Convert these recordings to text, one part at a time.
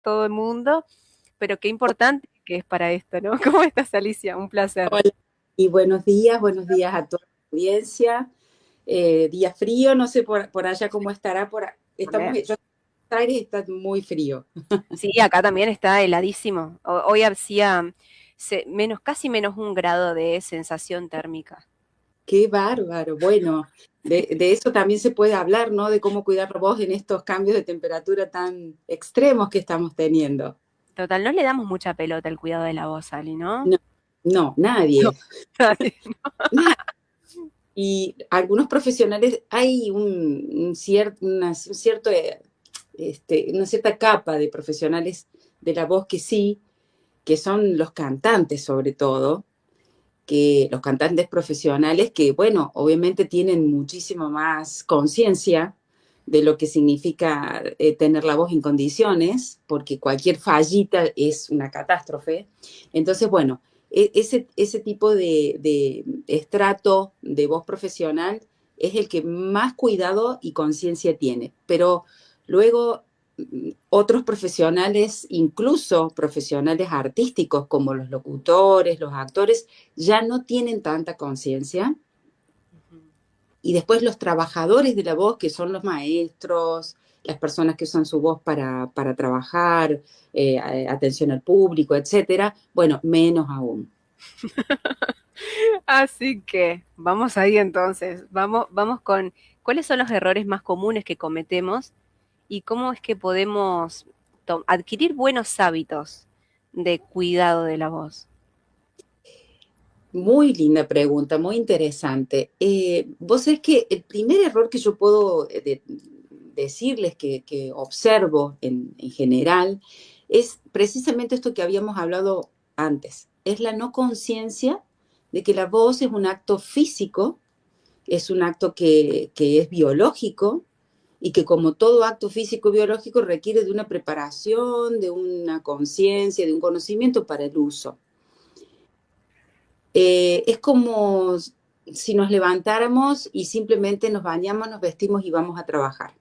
todo el mundo, pero qué importante que es para esto, ¿no? ¿Cómo estás, Alicia? Un placer. Hola y buenos días a toda la audiencia. Día frío, no sé por allá cómo estará. Estamos, yo, Buenos Aires está muy frío. Sí, acá también está heladísimo. Hoy hacía menos, casi -1 grado de sensación térmica. Qué bárbaro. Bueno, de eso también se puede hablar, ¿no? De cómo cuidar la voz en estos cambios de temperatura tan extremos que estamos teniendo. Total, no le damos mucha pelota al cuidado de la voz, Ali, ¿no? No, no, No. nadie. Dale. Nadie. Y algunos profesionales, hay una cierta capa de profesionales de la voz que sí, que son los cantantes sobre todo, que los cantantes profesionales que, bueno, obviamente tienen muchísimo más conciencia de lo que significa tener la voz en condiciones, porque cualquier fallita es una catástrofe. Entonces, bueno, ese tipo de estrato de voz profesional es el que más cuidado y conciencia tiene. Pero luego otros profesionales, incluso profesionales artísticos como los locutores, los actores, ya no tienen tanta conciencia. Y después los trabajadores de la voz, que son los maestros, las personas que usan su voz para trabajar, atención al público, etcétera, bueno, menos aún. Así que vamos ahí entonces. Vamos con cuáles son los errores más comunes que cometemos y cómo es que podemos adquirir buenos hábitos de cuidado de la voz. Muy linda pregunta, muy interesante. Vos sabés que el primer error que yo puedo decirles que observo en general es precisamente esto que habíamos hablado antes. Es la no conciencia de que la voz es un acto físico, es un acto que es biológico y que como todo acto físico biológico requiere de una preparación, de una conciencia, de un conocimiento para el uso. Es como si nos levantáramos y simplemente nos bañamos, nos vestimos y vamos a trabajar.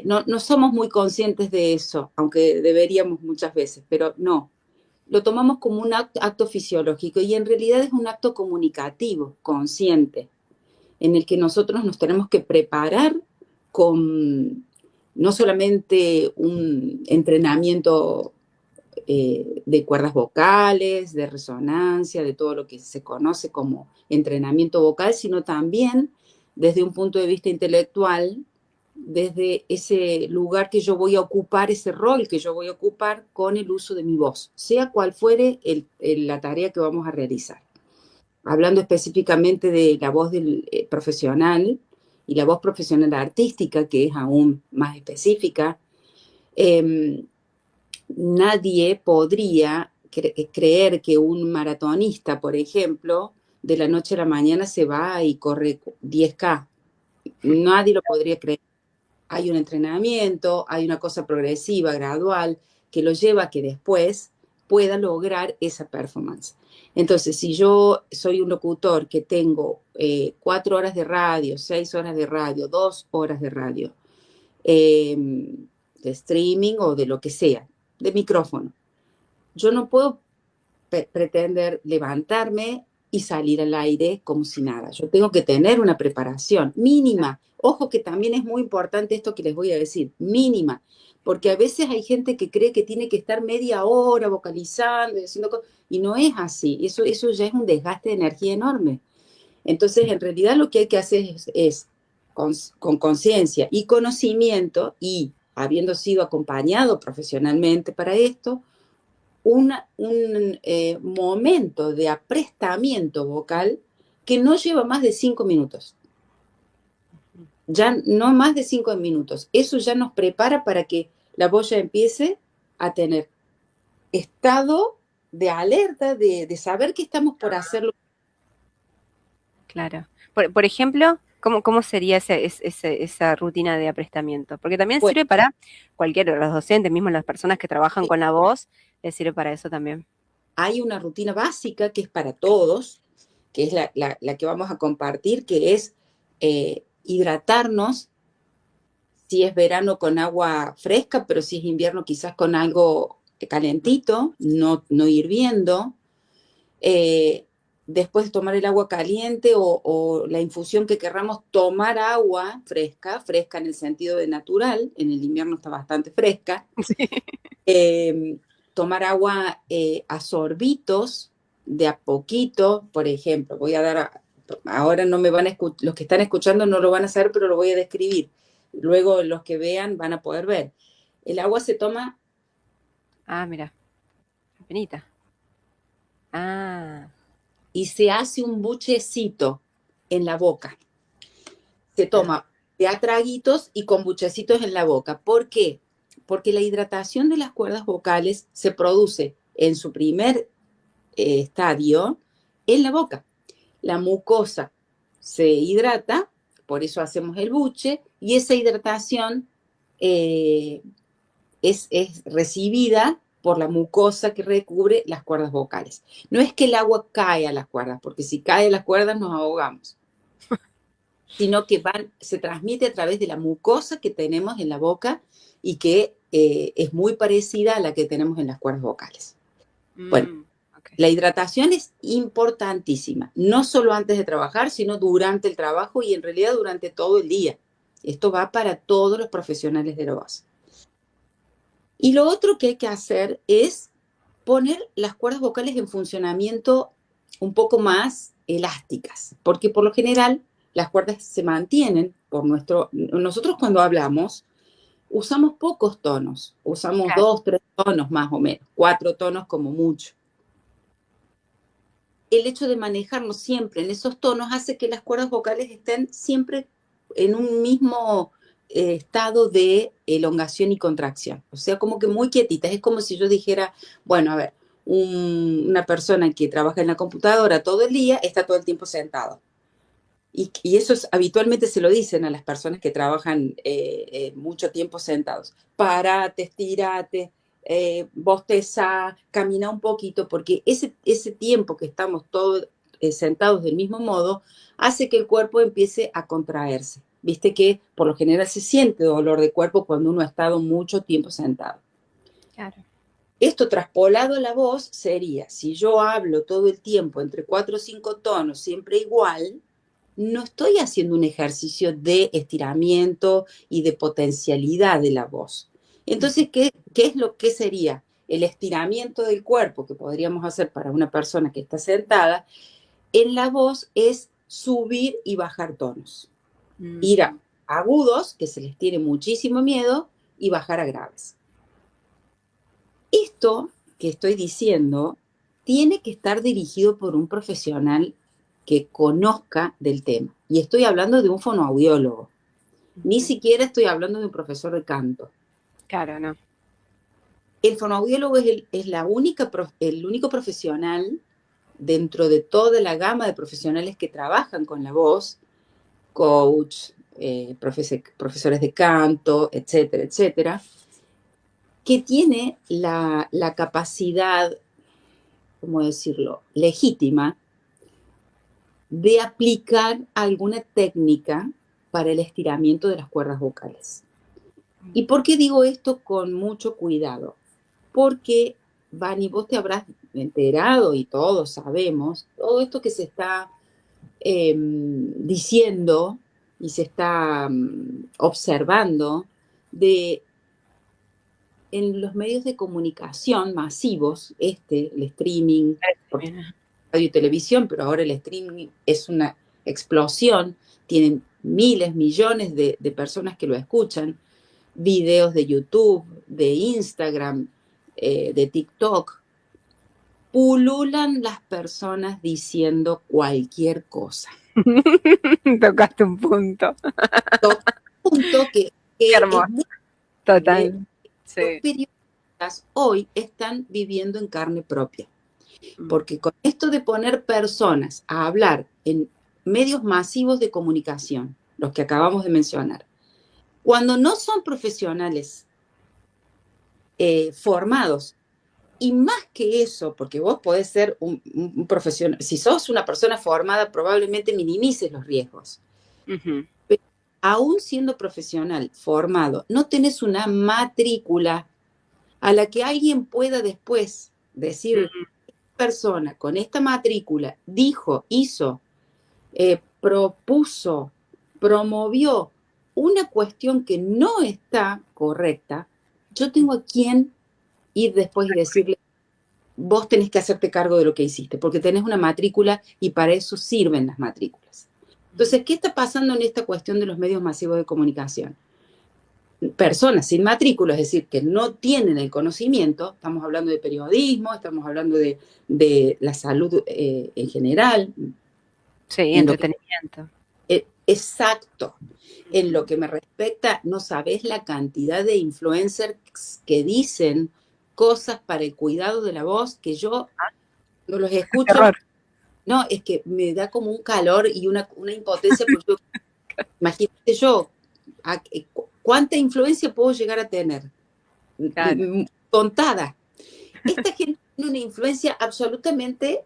No somos muy conscientes de eso, aunque deberíamos muchas veces, pero no. Lo tomamos como un acto fisiológico y en realidad es un acto comunicativo, consciente, en el que nosotros nos tenemos que preparar con no solamente un entrenamiento de cuerdas vocales, de resonancia, de todo lo que se conoce como entrenamiento vocal, sino también desde un punto de vista intelectual, desde ese lugar que yo voy a ocupar, ese rol que yo voy a ocupar con el uso de mi voz, sea cual fuere la tarea que vamos a realizar. Hablando específicamente de la voz del profesional y la voz profesional artística, que es aún más específica, eh, nadie podría creer que un maratonista, por ejemplo, de la noche a la mañana se va y corre 10K. Nadie lo podría creer. Hay un entrenamiento, hay una cosa progresiva, gradual, que lo lleva a que después pueda lograr esa performance. Entonces, si yo soy un locutor que tengo 4 horas de radio, 6 horas de radio, 2 horas de radio, eh, de streaming o de lo que sea, de micrófono, yo no puedo pretender levantarme y salir al aire como si nada. Yo tengo que tener una preparación mínima. Ojo que también es muy importante esto que les voy a decir, mínima, porque a veces hay gente que cree que tiene que estar media hora vocalizando y haciendo cosas, y no es así. Eso ya es un desgaste de energía enorme. Entonces, en realidad lo que hay que hacer es con conciencia y conocimiento y habiendo sido acompañado profesionalmente para esto, un momento de aprestamiento vocal que no lleva más de 5 minutos. Ya no más de 5 minutos. Eso ya nos prepara para que la voz ya empiece a tener estado de alerta, de saber que estamos por hacerlo. Claro. Por ejemplo, ¿cómo sería esa rutina de aprestamiento? Porque también Bueno, sirve para cualquiera, los docentes, mismo las personas que trabajan con la voz, les sirve para eso también. hay una rutina básica que es para todos, que es la que vamos a compartir, que es hidratarnos si es verano con agua fresca, pero si es invierno quizás con algo calentito, no hirviendo. Eh, Después de tomar el agua caliente o la infusión que querramos, tomar agua fresca, fresca en el sentido de natural, en el invierno está bastante fresca. Sí. Eh, Tomar agua a sorbitos, de a poquito, por ejemplo, voy a dar, ahora no me van a escuchar, los que están escuchando no lo van a saber, pero lo voy a describir. Luego los que vean van a poder ver. El agua se toma Ah, mira, penita. Ah, y se hace un buchecito en la boca. Se ah, toma de a traguitos y con buchecitos en la boca. ¿Por qué? Porque la hidratación de las cuerdas vocales se produce en su primer estadio en la boca. La mucosa se hidrata, por eso hacemos el buche, y esa hidratación eh, es recibida por la mucosa que recubre las cuerdas vocales. No es que el agua cae a las cuerdas, porque si cae a las cuerdas nos ahogamos, sino que se transmite a través de la mucosa que tenemos en la boca y que es muy parecida a la que tenemos en las cuerdas vocales. Bueno, ok. la hidratación es importantísima, no solo antes de trabajar, sino durante el trabajo y en realidad durante todo el día. Esto va para todos los profesionales de la voz. Y lo otro que hay que hacer es poner las cuerdas vocales en funcionamiento un poco más elásticas, porque por lo general las cuerdas se mantienen nosotros cuando hablamos usamos pocos tonos, usamos Claro. 2, 3 tonos más o menos, 4 tonos como mucho. El hecho de manejarnos siempre en esos tonos hace que las cuerdas vocales estén siempre en un mismo estado de elongación y contracción. O sea, como que muy quietitas. Es como si yo dijera, bueno, a ver, una persona que trabaja en la computadora todo el día está todo el tiempo sentado. Y eso habitualmente se lo dicen a las personas que trabajan mucho tiempo sentados. Parate, estirate, bosteza, camina un poquito, porque ese tiempo que estamos todos sentados del mismo modo hace que el cuerpo empiece a contraerse. Viste que por lo general se siente dolor de cuerpo cuando uno ha estado mucho tiempo sentado. Claro. Esto traspolado a la voz sería, si yo hablo todo el tiempo entre 4 o 5 tonos, siempre igual, no estoy haciendo un ejercicio de estiramiento y de potencialidad de la voz. Ujú. Entonces, ¿qué es lo que sería? El estiramiento del cuerpo que podríamos hacer para una persona que está sentada en la voz es subir y bajar tonos. Ir a agudos, que se les tiene muchísimo miedo, y bajar a graves. Esto que estoy diciendo tiene que estar dirigido por un profesional que conozca del tema. Y estoy hablando de un fonoaudiólogo. Ni Ujú. siquiera estoy hablando de un profesor de canto. Claro, no. El fonoaudiólogo es el único profesional dentro de toda la gama de profesionales que trabajan con la voz, coach, profesores de canto, etcétera, etcétera, que tiene la capacidad, ¿cómo decirlo?, legítima de aplicar alguna técnica para el estiramiento de las cuerdas vocales. ¿Y por qué digo esto con mucho cuidado? Porque, Vani, vos te habrás enterado y todos sabemos, todo esto que se está diciendo y se está observando de en los medios de comunicación masivos, el streaming, porque Mira. radio y televisión, pero ahora el streaming es una explosión, tienen miles, millones de personas que lo escuchan, videos de YouTube, de Instagram, de TikTok, pululan las personas diciendo cualquier cosa. Tocaste un punto. Todo punto Qué que es hermoso. muy grande. Total. Los Sí. periodistas hoy están viviendo en carne propia. Mm. Porque con esto de poner personas a hablar en medios masivos de comunicación, los que acabamos de mencionar, cuando no son profesionales formados, y más que eso, porque vos podés ser un profesional, si sos una persona formada, probablemente minimices los riesgos. Ujú. aún siendo profesional, formado, no tenés una matrícula a la que alguien pueda después decir, persona con esta matrícula dijo, hizo, propuso, promovió una cuestión que no está correcta, yo tengo a quien ir después y decirle, vos tenés que hacerte cargo de lo que hiciste, porque tenés una matrícula y para eso sirven las matrículas. Entonces, ¿qué está pasando en esta cuestión de los medios masivos de comunicación? Personas sin matrícula, es decir, que no tienen el conocimiento, estamos hablando de periodismo, estamos hablando de la salud en general, Sí, en lo que entretenimiento. exacto. En lo que me respecta, no sabes la cantidad de influencers que dicen cosas para el cuidado de la voz que yo no los escucho. Terror. No, es que me da como un calor y una impotencia, porque yo, imagínate yo, ¿cuánta influencia puedo llegar a tener? Claro. Contada. Esta gente tiene una influencia absolutamente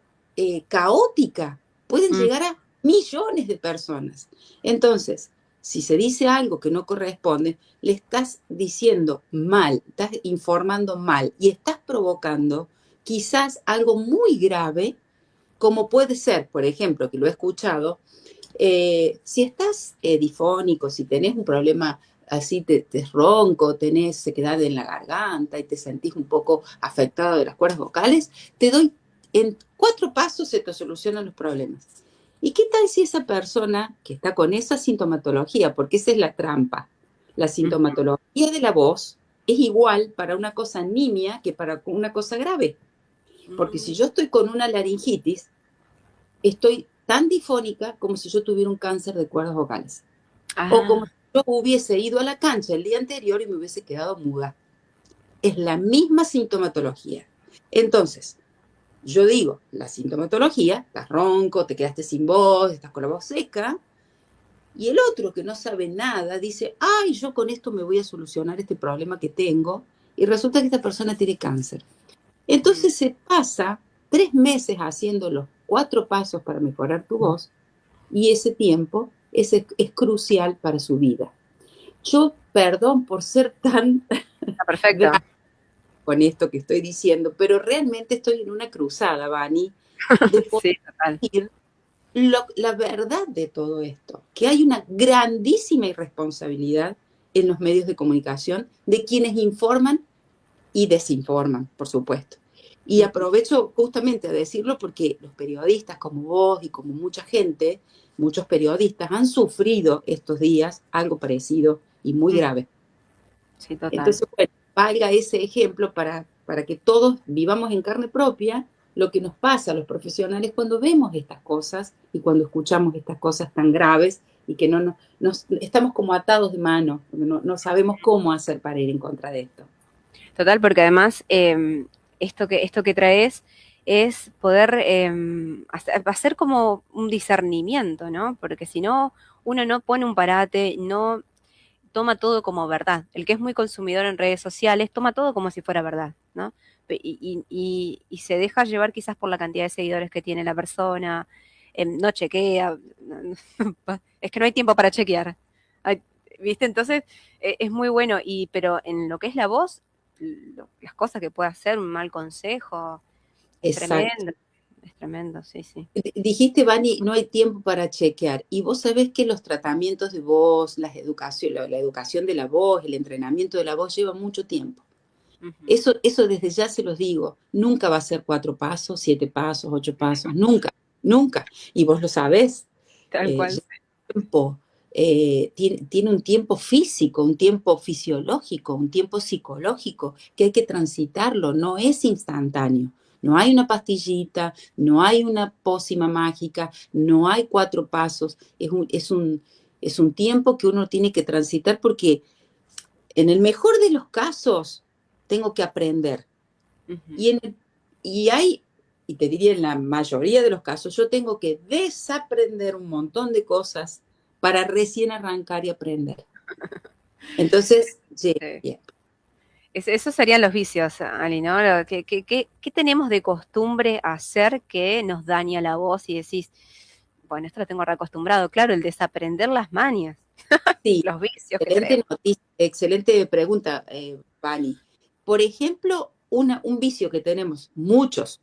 caótica. Pueden Mm, llegar a millones de personas. Entonces, si se dice algo que no corresponde, le estás diciendo mal, estás informando mal y estás provocando quizás algo muy grave, como puede ser, por ejemplo, que lo he escuchado, si estás difónico, si tenés un problema así, te ronco, tenés sequedad en la garganta y te sentís un poco afectado de las cuerdas vocales, te doy, en 4 pasos se te solucionan los problemas. ¿Y qué tal si esa persona que está con esa sintomatología, porque esa es la trampa, la sintomatología de la voz es igual para una cosa nimia que para una cosa grave? Porque si yo estoy con una laringitis, estoy tan difónica como si yo tuviera un cáncer de cuerdas vocales. O como ah, si yo hubiese ido a la cancha el día anterior y me hubiese quedado muda. Es la misma sintomatología. Entonces, yo digo, la sintomatología, estás ronco, te quedaste sin voz, estás con la voz seca, y el otro que no sabe nada dice, ay, yo con esto me voy a solucionar este problema que tengo, y resulta que esta persona tiene cáncer. mm, Entonces se pasa 3 meses haciendo los 4 pasos para mejorar tu voz, y ese tiempo es crucial para su vida. Yo, perdón por ser tan está perfecto. drástica con esto que estoy diciendo, pero realmente estoy en una cruzada, Vani, de poder Sí, total. decir la verdad de todo esto, que hay una grandísima irresponsabilidad en los medios de comunicación de quienes informan y desinforman, por supuesto. Y Ujú, aprovecho justamente a decirlo porque los periodistas como vos y como mucha gente, muchos periodistas han sufrido estos días algo parecido y muy mm, grave. sí, total. Entonces, bueno, valga ese ejemplo para que todos vivamos en carne propia lo que nos pasa a los profesionales cuando vemos estas cosas y cuando escuchamos estas cosas tan graves y que no nos estamos como atados de mano, no sabemos cómo hacer para ir en contra de esto. Total, porque además esto que traes es poder hacer como un discernimiento, ¿no? Porque si no, uno no pone un parate, no toma todo como verdad. El que es muy consumidor en redes sociales toma todo como si fuera verdad, ¿no? Y se deja llevar quizás por la cantidad de seguidores que tiene la persona, no chequea, es que no hay tiempo para chequear. ¿Viste? Entonces es muy bueno, pero en lo que es la voz, las cosas que puede hacer, un mal consejo, Exacto. es tremendo, sí, sí. Dijiste, Vani, no hay tiempo para chequear. Y vos sabés que los tratamientos de voz, la educación de la voz, el entrenamiento de la voz lleva mucho tiempo. Ujú. Eso desde ya se los digo. Nunca va a ser 4 pasos, 7 pasos, 8 pasos. Nunca, nunca. Y vos lo sabés. Tal cual. Lleva tiempo. Tiene un tiempo físico, un tiempo fisiológico, un tiempo psicológico que hay que transitarlo. No es instantáneo. No hay una pastillita, no hay una pócima mágica, no hay 4 pasos. Es un tiempo que uno tiene que transitar porque en el mejor de los casos tengo que aprender. Ujú. Y, en el- y hay, y te diría en la mayoría de los casos, yo tengo que desaprender un montón de cosas para recién arrancar y aprender. Entonces, Sí. yeah, Esos serían los vicios, Ali, ¿no? ¿Qué tenemos de costumbre hacer que nos daña la voz y decís, bueno, esto lo tengo reacostumbrado? Claro, el desaprender las mañas. Sí, los vicios que excelente traemos. noticia, excelente pregunta, Vani. Por ejemplo, un vicio que tenemos muchos,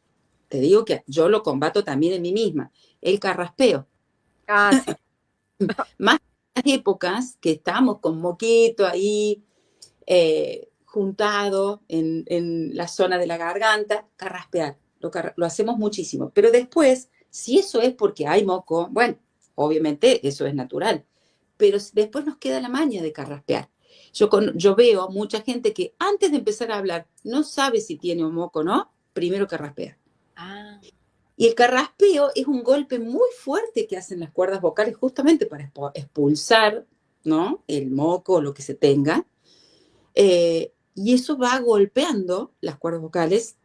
te digo que yo lo combato también en mí misma, el carraspeo. Ah, sí. Más en las épocas que estamos con moquito ahí juntado en la zona de la garganta, carraspear. Lo hacemos muchísimo. Pero después, si eso es porque hay moco, bueno, obviamente eso es natural. Pero después nos queda la maña de carraspear. Yo veo mucha gente que antes de empezar a hablar no sabe si tiene un moco o no, primero carraspea. Ah, Y el carraspeo es un golpe muy fuerte que hacen las cuerdas vocales justamente para expulsar, ¿no?, el moco o lo que se tenga. Y eso va golpeando las cuerdas vocales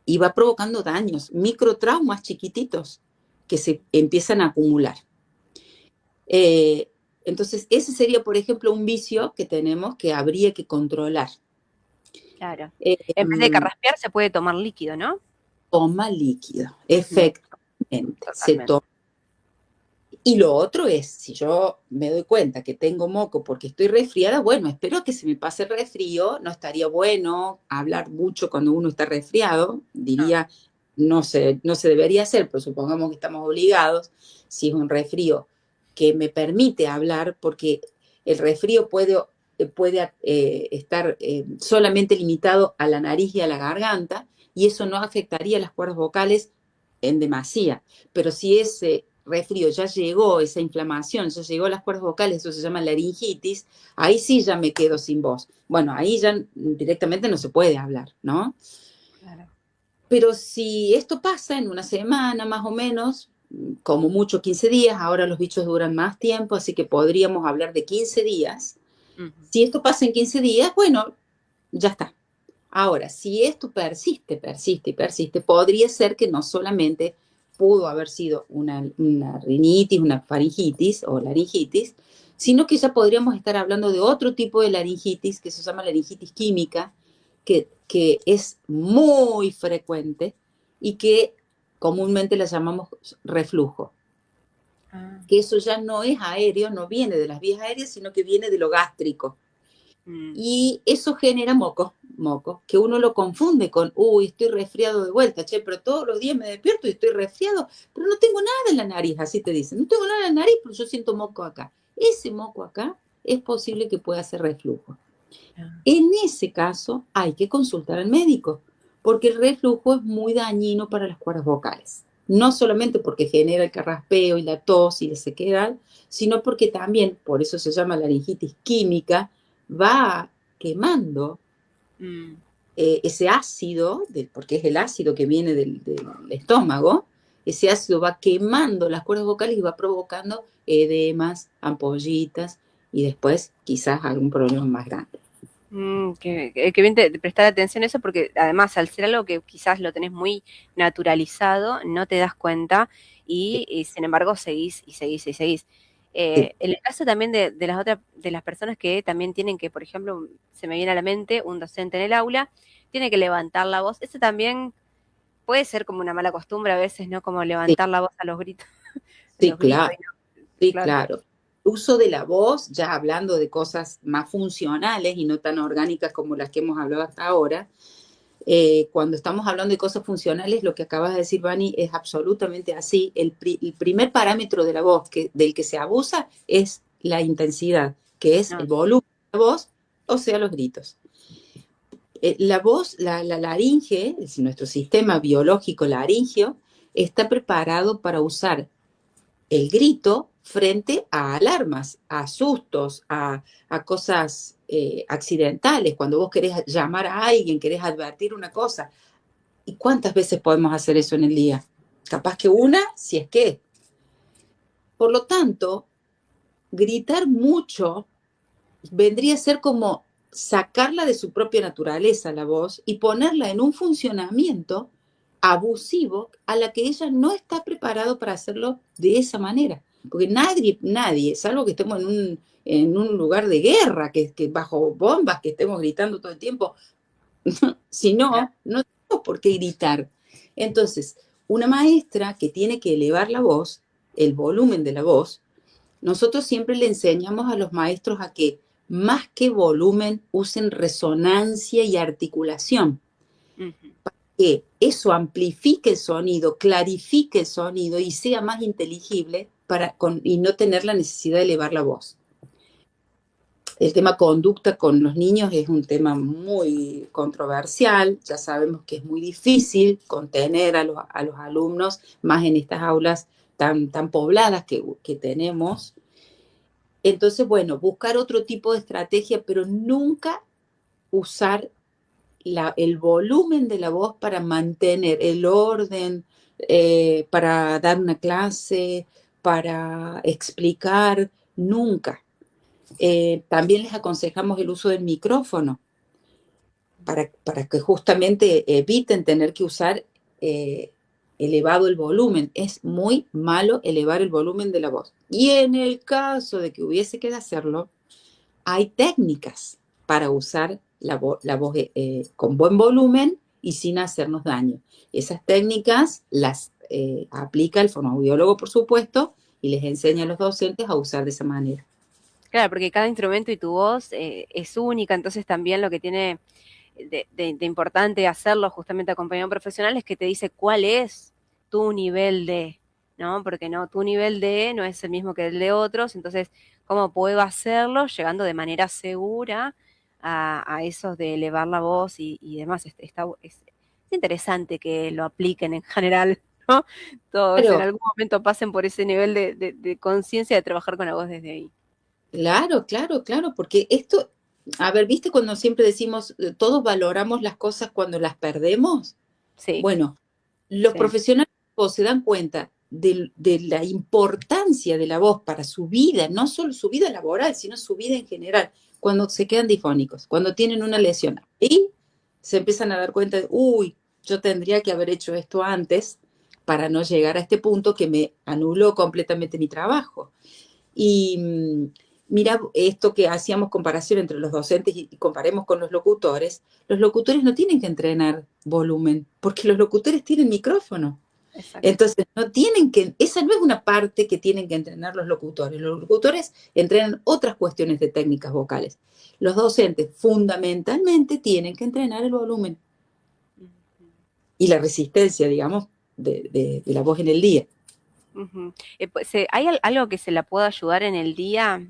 y va provocando daños, microtraumas chiquititos que se empiezan a acumular. Eh, entonces, ese sería, por ejemplo, un vicio que tenemos que habría que controlar. claro. Eh, En vez de carraspear se puede tomar líquido, ¿no? Toma líquido, Ujú, efectivamente, se totalmente. toma. Y lo otro es, si yo me doy cuenta que tengo moco porque estoy resfriada, bueno, espero que se me pase el resfrío, no estaría bueno hablar mucho cuando uno está resfriado, Ah, diría, no se debería hacer, pero supongamos que estamos obligados, si es un resfrío que me permite hablar, porque el resfrío puede estar solamente limitado a la nariz y a la garganta, y eso no afectaría las cuerdas vocales en demasía. Pero si ese resfrío ya llegó, esa inflamación, ya llegó a las cuerdas vocales, eso se llama laringitis, ahí sí ya me quedo sin voz. Bueno, ahí ya directamente no se puede hablar, ¿no? claro. Pero si esto pasa en una semana más o menos, como mucho 15 días, ahora los bichos duran más tiempo, así que podríamos hablar de 15 días. Ujú. Si esto pasa en 15 días, bueno, ya está. Ahora, si esto persiste, persiste y persiste, podría ser que no solamente pudo haber sido una rinitis, una faringitis o laringitis, sino que ya podríamos estar hablando de otro tipo de laringitis que se llama laringitis química, que es muy frecuente y que comúnmente la llamamos reflujo. Ah, Que eso ya no es aéreo, no viene de las vías aéreas, sino que viene de lo gástrico. mm, Y eso genera moco, que uno lo confunde con, uy, estoy resfriado de vuelta, che, pero todos los días me despierto y estoy resfriado, pero no tengo nada en la nariz, así te dicen, no tengo nada en la nariz, pero yo siento moco acá. Ese moco acá es posible que pueda ser reflujo. ah, En ese caso hay que consultar al médico, porque el reflujo es muy dañino para las cuerdas vocales. No solamente porque genera el carraspeo y la tos y la sequedad, sino porque también, por eso se llama laringitis química, va quemando mm, ese ácido, porque es el ácido que viene del estómago, ese ácido va quemando las cuerdas vocales y va provocando edemas, ampollitas y después quizás algún problema más grande. que bien de prestar atención a eso porque además al ser algo que quizás lo tenés muy naturalizado, no te das cuenta y sin embargo seguís y seguís y seguís. Sí, En el caso también de las otras, de las personas que también tienen que, por ejemplo, se me viene a la mente un docente en el aula, tiene que levantar la voz. Eso también puede ser como una mala costumbre a veces, ¿no? Como sí, levantar la voz a los gritos, a sí, los gritos claro. y no, Sí, claro. claro. El uso de la voz, ya hablando de cosas más funcionales y no tan orgánicas como las que hemos hablado hasta ahora, cuando estamos hablando de cosas funcionales, lo que acabas de decir, Vani, es absolutamente así. El primer parámetro de la voz del que se abusa es la intensidad, que es No, el volumen de la voz, o sea, los gritos. La voz, la laringe, nuestro sistema biológico laringeo, está preparado para usar el grito frente a alarmas, a sustos, a cosas accidentales, cuando vos querés llamar a alguien, querés advertir una cosa. ¿Y cuántas veces podemos hacer eso en el día? Capaz que una, si es que. Por lo tanto, gritar mucho vendría a ser como sacarla de su propia naturaleza, la voz, y ponerla en un funcionamiento abusivo a la que ella no está preparado para hacerlo de esa manera. Porque nadie, salvo que estemos en un lugar de guerra, que bajo bombas, que estemos gritando todo el tiempo, si claro. no, no tenemos por qué gritar. Entonces, una maestra que tiene que elevar la voz, el volumen de la voz, Nosotros siempre le enseñamos a los maestros a que más que volumen usen resonancia y articulación, Ujú. que eso amplifique el sonido, clarifique el sonido y sea más inteligible y no tener la necesidad de elevar la voz. El tema conducta con los niños es un tema muy controversial, ya sabemos que es muy difícil contener a los alumnos, más en estas aulas tan pobladas que tenemos. Entonces, bueno, buscar otro tipo de estrategia, pero nunca usar el volumen de la voz para mantener el orden, para dar una clase, para explicar, nunca. También les aconsejamos el uso del micrófono para que justamente eviten tener que usar elevado el volumen. Es muy malo elevar el volumen de la voz. Y en el caso de que hubiese que hacerlo, hay técnicas para usar la voz con buen volumen y sin hacernos daño. Esas técnicas las aplica el fonoaudiólogo, por supuesto, y les enseña a los docentes a usar de esa manera. Claro, porque cada instrumento y tu voz es única, entonces también lo que tiene de importante hacerlo justamente acompañado de un profesional es que te dice cuál es tu nivel de, ¿no? Porque no, tu nivel de no es el mismo que el de otros, entonces, ¿cómo puedo hacerlo? Llegando de manera segura a esos de elevar la voz y demás. Es interesante que lo apliquen en general, ¿no? Todos en Claro, algún momento pasen por ese nivel de conciencia de trabajar con la voz desde ahí. claro, claro, claro, porque esto, a ver, ¿viste cuando siempre decimos, todos valoramos las cosas cuando las perdemos? Sí, Bueno, los sí, profesionales se dan cuenta de la importancia de la voz para su vida, no solo su vida laboral, sino su vida en general, cuando se quedan difónicos, cuando tienen una lesión. Y se empiezan a dar cuenta de, uy, yo tendría que haber hecho esto antes para no llegar a este punto que me anuló completamente mi trabajo. Y mira, esto que hacíamos comparación entre los docentes y comparemos con los locutores no tienen que entrenar volumen, porque los locutores tienen micrófono. exacto. Entonces, no tienen que, esa no es una parte que tienen que entrenar los locutores. Los locutores entrenan otras cuestiones de técnicas vocales. Los docentes fundamentalmente tienen que entrenar el volumen Ujú. y la resistencia, digamos, de la voz en el día. Ujú. Pues, ¿hay algo que se la pueda ayudar en el día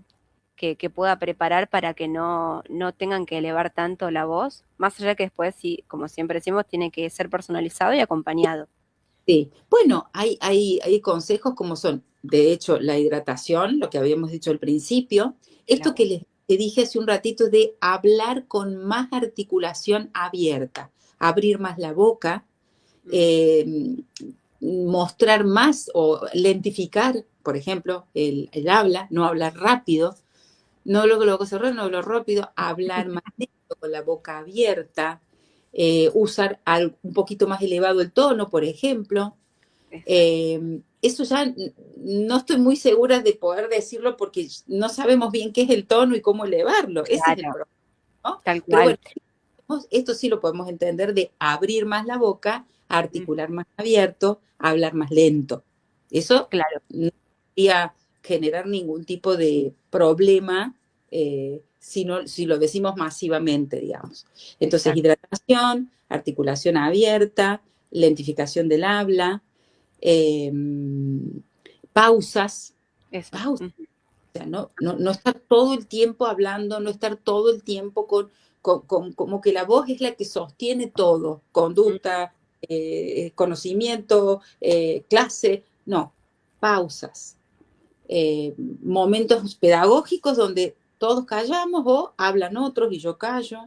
que pueda preparar para que no tengan que elevar tanto la voz? Más allá que después, sí, como siempre decimos, tiene que ser personalizado y acompañado. Sí, bueno, hay consejos como son, de hecho, la hidratación, lo que habíamos dicho al principio, El esto que agua. les que dije hace un ratito de hablar con más articulación abierta, abrir más la boca, Mm, eh, mostrar más o lentificar, por ejemplo, el habla, no hablar rápido, no lo cerrar, no hablar rápido, hablar más lento con la boca abierta, usar un poquito más elevado el tono, por ejemplo. exacto. Eso ya no estoy muy segura de poder decirlo porque no sabemos bien qué es el tono y cómo elevarlo. Ese es el Claro, problema, ¿no? tal Pero bueno, cual. esto sí lo podemos entender de abrir más la boca, Mm, articular más abierto, hablar más lento. Eso claro, no debería generar ningún tipo de problema si lo decimos masivamente, digamos. Entonces, exacto. hidratación, articulación abierta, lentificación del habla, eh, pausas, Eso. pausas, Ujú. o sea, no estar todo el tiempo hablando, no estar todo el tiempo como que la voz es la que sostiene todo, Mm, conducta, conocimiento, clase, no, pausas, momentos pedagógicos donde todos callamos o hablan otros y yo callo.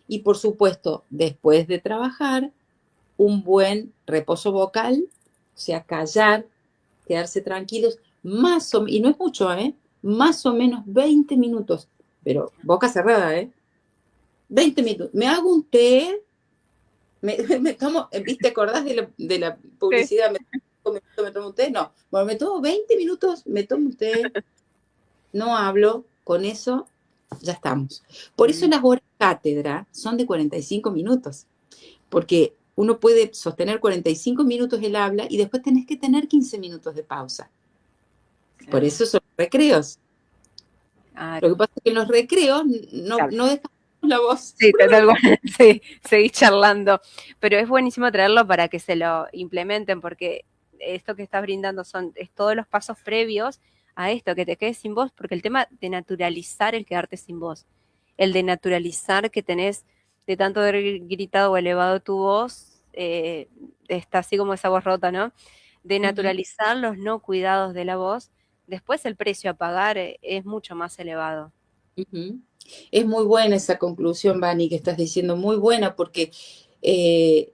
Y por supuesto, después de trabajar, un buen reposo vocal, o sea, callar, quedarse tranquilos, y no es mucho, ¿eh? Más o menos 20 minutos, pero boca cerrada, ¿eh? 20 minutos. Me hago un té, me tomo, ¿viste? ¿Acordás de la sí. publicidad? Me tomo un té, no. Bueno, me tomo 20 minutos, me tomo un té, no hablo, con eso ya estamos. Por eso Mm, las horas cátedra son de 45 minutos, porque uno puede sostener 45 minutos el habla y después tenés que tener 15 minutos de pausa. Por claro. eso son recreos. Lo que Claro. pasa es que en los recreos no, Claro. no dejamos la voz. Sí, tal cual, sí, seguís charlando. Pero es buenísimo traerlo para que se lo implementen, porque esto que estás brindando es todos los pasos previos a esto, que te quedes sin voz, porque el tema de naturalizar el quedarte sin voz, el de naturalizar que tenés de tanto haber gritado o elevado tu voz, está así como esa voz rota, ¿no? De Ujú, naturalizar los no cuidados de la voz, después el precio a pagar es mucho más elevado. ujú. Es muy buena esa conclusión, Vani, que estás diciendo, muy buena, porque eh,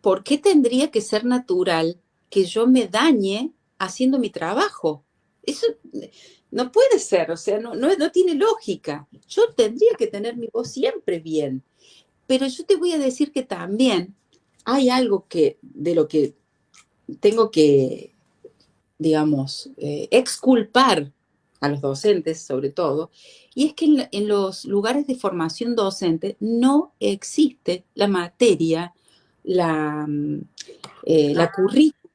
¿por qué tendría que ser natural que yo me dañe haciendo mi trabajo? Eso no puede ser, o sea, no tiene lógica. Yo tendría que tener mi voz siempre bien, pero yo te voy a decir que también hay algo que de lo que tengo que, digamos, exculpar a los docentes sobre todo, y es que en los lugares de formación docente no existe la materia, la, la currícula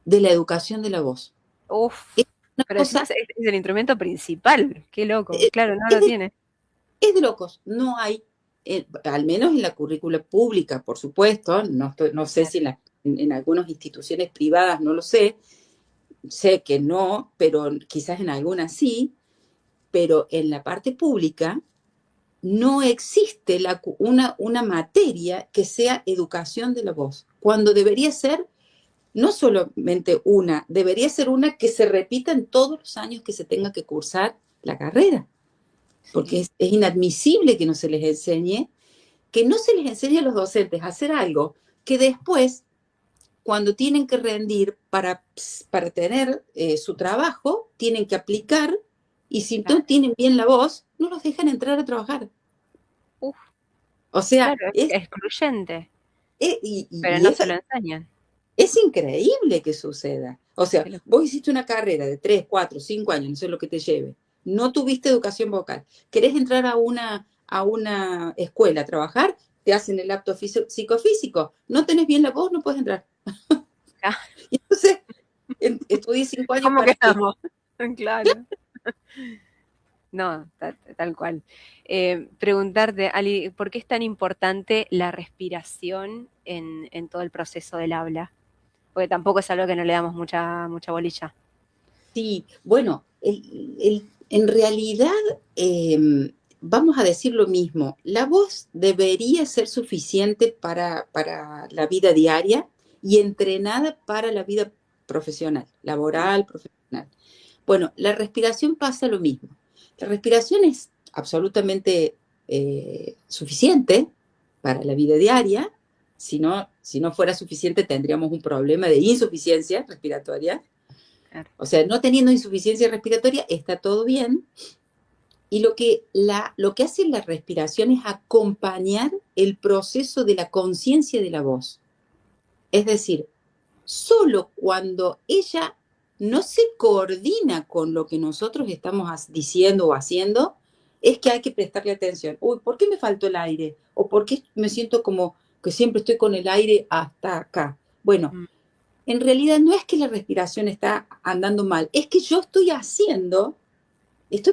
de la educación de la voz. Uf, Es una pero encima cosa, es el instrumento principal. Qué loco. es, Claro, no es lo de, tiene. es de locos. No hay, al menos en la currícula pública, por supuesto, no sé Claro. si en algunas instituciones privadas, no lo sé que no, pero quizás en algunas sí, pero en la parte pública no existe una materia que sea educación de la voz, cuando debería ser no solamente una, debería ser una que se repita en todos los años que se tenga que cursar la carrera, porque Sí. es inadmisible que no se les enseñe, que no se les enseñe a los docentes a hacer algo que después, cuando tienen que rendir para tener su trabajo, tienen que aplicar y si no Claro. tienen bien la voz, no los dejan entrar a trabajar. Uf, O sea, claro, es excluyente, pero y no se lo enseñan. es increíble que suceda. O sea, Qué loco. vos hiciste una carrera de 3, 4, 5 años, no sé lo que te lleve. No tuviste educación vocal. ¿Querés entrar a una escuela a trabajar? Te hacen el apto psicofísico. No tenés bien la voz, no puedes entrar. Ah, Y entonces, estudié 5 años ¿cómo que para qué. estamos? Claro. No, tal cual. Preguntarte, Ali, ¿por qué es tan importante la respiración en todo el proceso del habla? Porque tampoco es algo que no le damos mucha bolilla. Sí, bueno, en realidad vamos a decir lo mismo. La voz debería ser suficiente para la vida diaria y entrenada para la vida profesional, laboral, profesional. Bueno, la respiración pasa lo mismo. La respiración es absolutamente suficiente para la vida diaria. Si no fuera suficiente, tendríamos un problema de insuficiencia respiratoria. Claro. O sea, no teniendo insuficiencia respiratoria, está todo bien. Y lo que hace la respiración es acompañar el proceso de la conciencia de la voz. Es decir, solo cuando ella no se coordina con lo que nosotros estamos diciendo o haciendo, es que hay que prestarle atención. Uy, ¿por qué me faltó el aire? ¿O por qué me siento como que siempre estoy con el aire hasta acá? Bueno, Mm, en realidad no es que la respiración está andando mal, es que yo estoy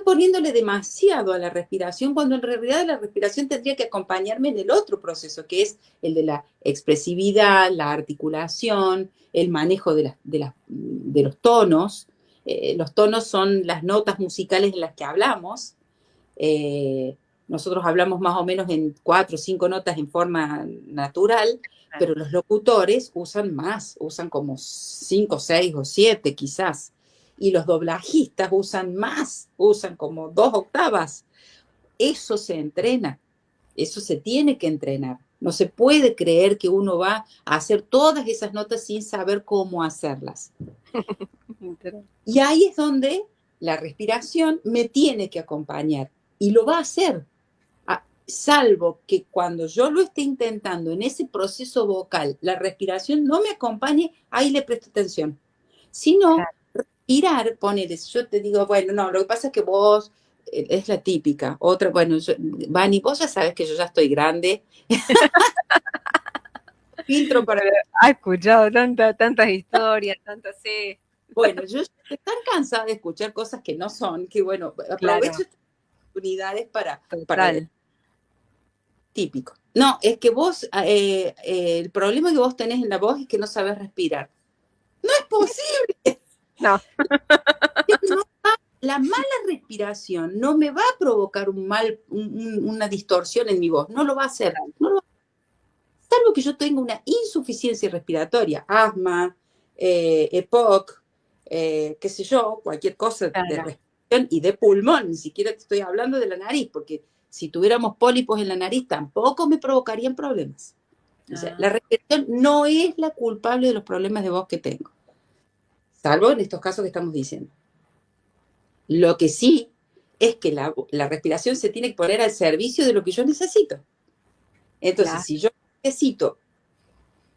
poniéndole demasiado a la respiración cuando en realidad la respiración tendría que acompañarme en el otro proceso, que es el de la expresividad, la articulación, el manejo de los tonos. Los tonos son las notas musicales en las que hablamos. Eh, Nosotros hablamos más o menos en 4 o 5 notas en forma natural, claro. pero los locutores usan más, usan como 5, 6 o 7 quizás. Y los doblajistas usan más, usan como 2 octavas. Eso se entrena, eso se tiene que entrenar. No se puede creer que uno va a hacer todas esas notas sin saber cómo hacerlas. Literal. Y ahí es donde la respiración me tiene que acompañar y lo va a hacer, salvo que cuando yo lo esté intentando en ese proceso vocal, la respiración no me acompañe, ahí le presto atención. Si no, Claro. respirar, poner, yo te digo, bueno, no, lo que pasa es que vos, es la típica, otra, bueno, Vani, vos ya sabes que yo ya estoy grande, filtro para... Pero ha escuchado tantas historias, tantas, sí. Bueno, yo estoy tan cansada de escuchar cosas que no son, que bueno, aprovecho Claro, estas oportunidades para total. típico. No, es que vos, el problema que vos tenés en la voz es que no sabes respirar. No es posible. No, La mala respiración no me va a provocar una distorsión en mi voz. No lo va a hacer. No lo va a hacer. Salvo que yo tenga una insuficiencia respiratoria, asma, EPOC, qué sé yo, cualquier cosa de claro, respiración y de pulmón. Ni siquiera te estoy hablando de la nariz, porque si tuviéramos pólipos en la nariz tampoco me provocarían problemas. O sea, ah, la respiración no es la culpable de los problemas de voz que tengo, salvo en estos casos que estamos diciendo. Lo que sí es que la respiración se tiene que poner al servicio de lo que yo necesito. Entonces, claro, si yo necesito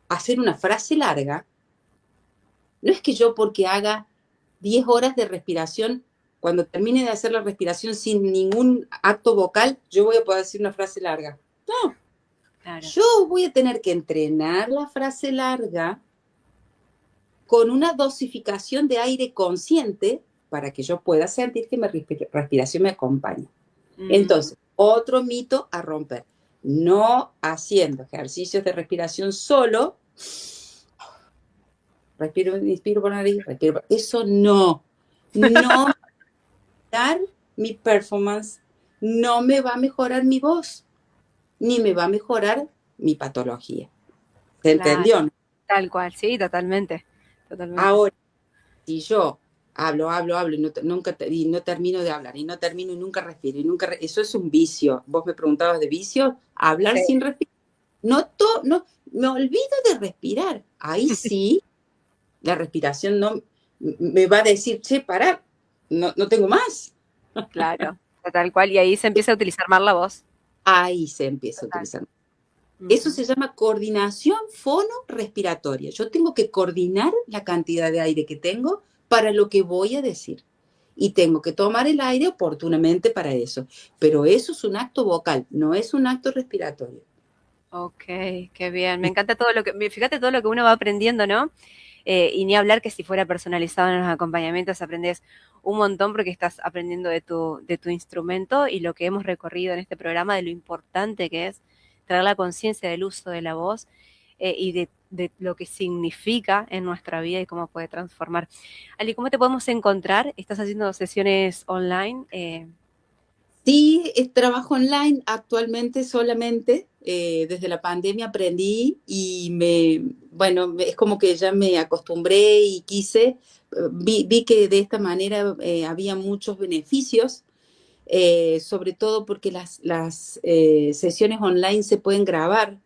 hacer una frase larga, no es que yo porque haga 10 horas de respiración, cuando termine de hacer la respiración sin ningún acto vocal, yo voy a poder decir una frase larga. No, claro, yo voy a tener que entrenar la frase larga con una dosificación de aire consciente para que yo pueda sentir que mi respiración me acompaña. mm, Entonces, otro mito a romper. No haciendo ejercicios de respiración solo, respiro, inspiro por nariz, respiro por... Eso no. No dar mi performance, no me va a mejorar mi voz, ni me va a mejorar mi patología. ¿Se claro, entendió? ¿No? tal cual, sí, totalmente, totalmente. Ahora, si yo hablo y y no termino de hablar, y no termino y nunca respiro, eso es un vicio. Vos me preguntabas de vicio, hablar Sí, sin respirar. No, me olvido de respirar. Ahí sí, la respiración no me va a decir, che, pará, no tengo más. claro, tal cual, y ahí se empieza a utilizar más la voz. Ahí se empieza a Total. utilizar. Eso Ujú. se llama coordinación fono-respiratoria. Yo tengo que coordinar la cantidad de aire que tengo para lo que voy a decir. Y tengo que tomar el aire oportunamente para eso. Pero eso es un acto vocal, no es un acto respiratorio. Ok, qué bien. Me encanta todo lo que, fíjate todo lo que uno va aprendiendo, ¿no? Y ni hablar que si fuera personalizado en los acompañamientos aprendes un montón porque estás aprendiendo de tu instrumento y lo que hemos recorrido en este programa de lo importante que es traer la conciencia del uso de la voz y de lo que significa en nuestra vida y cómo puede transformar. Ali, ¿cómo te podemos encontrar? ¿Estás haciendo sesiones online? Sí, trabajo online actualmente solamente. Desde la pandemia aprendí y bueno, es como que ya me acostumbré y quise. Vi que de esta manera había muchos beneficios, sobre todo porque las sesiones online se pueden grabar.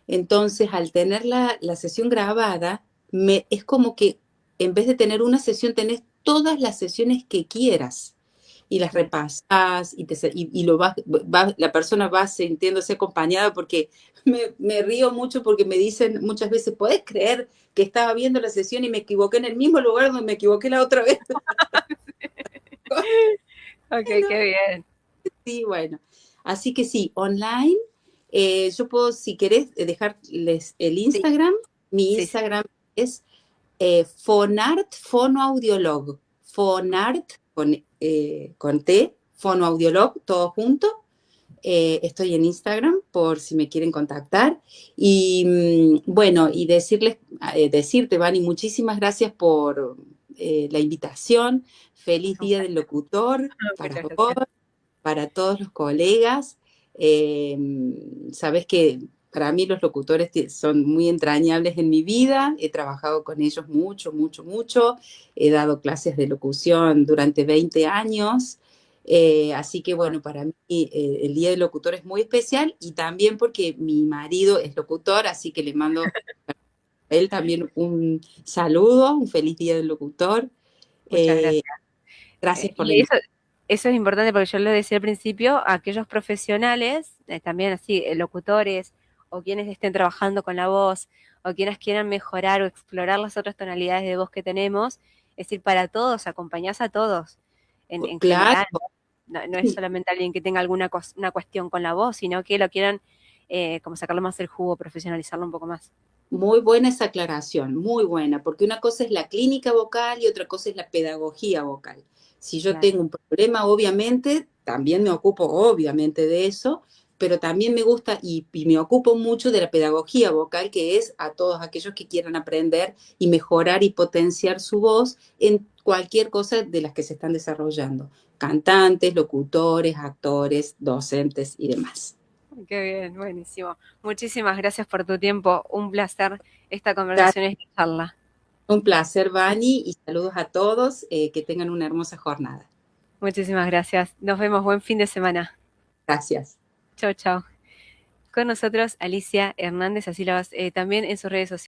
Entonces, al tener la sesión grabada, es como que en vez de tener una sesión, tenés todas las sesiones que quieras y las Claro. repasas y la persona va sintiéndose acompañada porque me río mucho porque me dicen muchas veces, ¿podés creer que estaba viendo la sesión y me equivoqué en el mismo lugar donde me equivoqué la otra vez? Ok, Bueno, qué bien. sí, bueno. Así que sí, online, yo puedo, si querés, dejarles el Sí, Instagram. Mi sí, sí. Instagram es Fonart Fonoaudiolog. Fonart con T, Fonoaudiolog, todo junto. Estoy en Instagram por si me quieren contactar. Y bueno, y decirte, Vani, muchísimas gracias por la invitación. Feliz Un Día del placer. Locutor para Muchas vos, gracias. para todos los colegas. Eh, Sabes que para mí los locutores son muy entrañables en mi vida. He trabajado con ellos mucho, mucho, mucho. He dado clases de locución durante 20 años. Así que Bueno, bueno, para mí el Día del Locutor es muy especial y también porque mi marido es locutor, así que le mando a él también un saludo, un feliz Día del Locutor. muchas Eh, gracias. Gracias por la Y invitación. eso es importante porque yo lo decía al principio, aquellos profesionales, también así, locutores o quienes estén trabajando con la voz o quienes quieran mejorar o explorar las otras tonalidades de voz que tenemos, es decir, para todos, acompañás a todos en Claro, general. No es solamente alguien que tenga una cuestión con la voz, sino que lo quieran como sacarlo más el jugo, profesionalizarlo un poco más. Muy buena esa aclaración, muy buena, porque una cosa es la clínica vocal y otra cosa es la pedagogía vocal. Si yo Claro. tengo un problema, obviamente, también me ocupo obviamente de eso, pero también me gusta y me ocupo mucho de la pedagogía vocal, que es a todos aquellos que quieran aprender y mejorar y potenciar su voz en cualquier cosa de las que se están desarrollando. Cantantes, locutores, actores, docentes y demás. Qué bien, buenísimo. Muchísimas gracias por tu tiempo. Un placer esta conversación, esta charla. Un placer, Vani, y saludos a todos. Que tengan una hermosa jornada. Muchísimas gracias. Nos vemos. Buen fin de semana. Gracias. Chau, chau. Con nosotros Alicia Hernández, así la vas también en sus redes sociales.